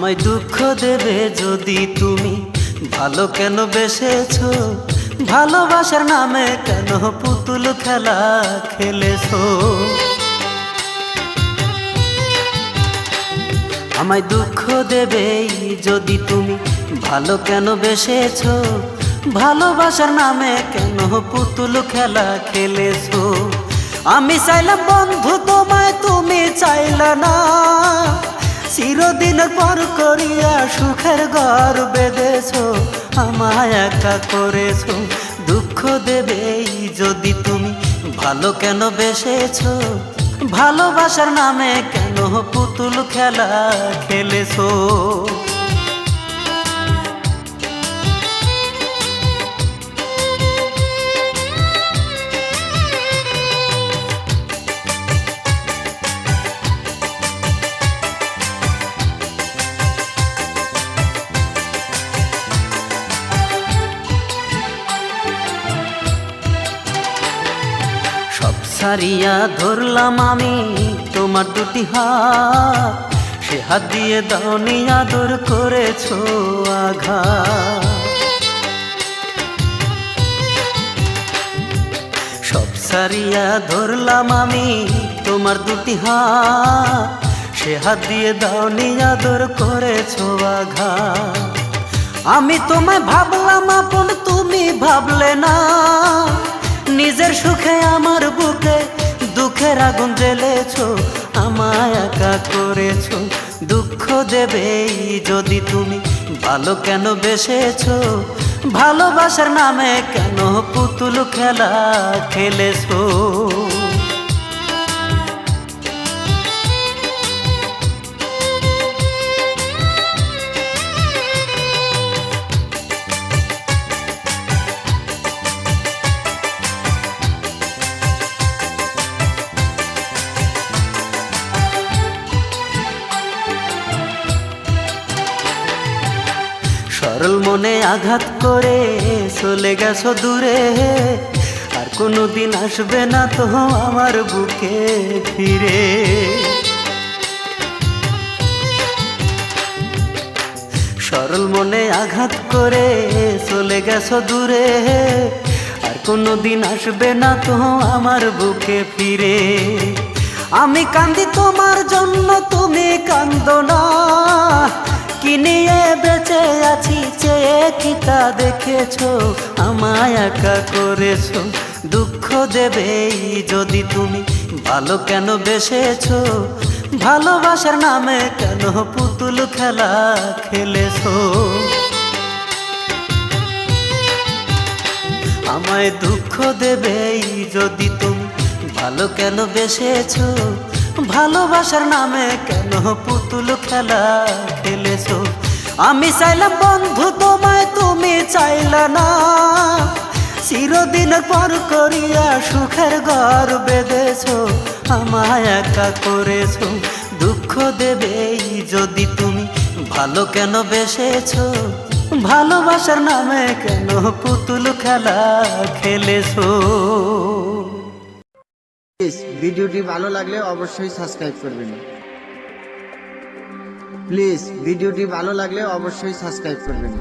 আমায় দুঃখ দেবে যদি তুমি ভালো কেন বেসেছো, ভালোবাসার নামে কেন পুতুল খেলা খেলেছো। আমায় দুঃখ দেবে যদি তুমি ভালো কেন বেসেছো, ভালোবাসার নামে কেন পুতুল খেলা খেলেছো। আমি চাইলাম বন্ধু তোমায়, তুমি চাইলা না, চিরদিন পর করিয়া সুখের ঘর বেঁধেছো, আমায় একা করেছো। দুঃখ দেবে যদি তুমি ভালো কেন বেসেছো, ভালোবাসার নামে কেন পুতুল খেলা খেলেছো। সব সারিয়া ধরলাম আমি তোমার দুটি হাত, সে হাত দিয়ে দাওনি আদর করেছো আঘাত। সব সারিয়া ধরলাম আমি তোমার দুটি হাত, সে হাত দিয়ে দাওনি আদর করেছো আঘাত। আমি তোমায় ভাবলাম আপন, তুমি ভাবলে না, নিজের সুখে আমার বুকে দুঃখের আগুন জ্বেলেছো, আমায় একা করেছো। দুঃখ দেবে যদি তুমি ভালো কেন বেসেছো, ভালোবাসার নামে কেন পুতুল খেলা খেলেছো। সরল মনে আঘাত করে চলে গেছো দূরে, আর কোনোদিন আসবে না তো আমার বুকে ফিরে। সরল মনে আঘাত করে চলে গেছো দূরে, আর কোনোদিন আসবে না তো আমার বুকে ফিরে। আমি কান্দি তোমার জন্য, তুমি কান্দো না, কি নিয়ে বেঁচে আছি চেয়ে কি তা দেখেছো, আমায় একা করেছো। দুঃখ দেবে যদি তুমি ভালো কেন বেসেছো, ভালোবাসার নামে কেন পুতুল খেলা খেলেছো। আমায় দুঃখ দেবে যদি তুমি ভালো কেন বেসেছো, ভালোবাসার নামে কেন পুতুল খেলা খেলেছো। আমি চাইলাম বন্ধু তোমায়, তুমি চাইলা না, চিরদিন পর করিয়া সুখের ঘর বেঁধেছো, আমায় একা করেছো। দুঃখ দেবে যদি তুমি ভালো কেন বেসেছো, ভালোবাসার নামে কেন পুতুল খেলা খেলেছো। ভিডিওটি ভালো লাগলে অবশ্যই সাবস্ক্রাইব করবেন। প্লিজ ভিডিওটি ভালো লাগলে অবশ্যই সাবস্ক্রাইব করবেন।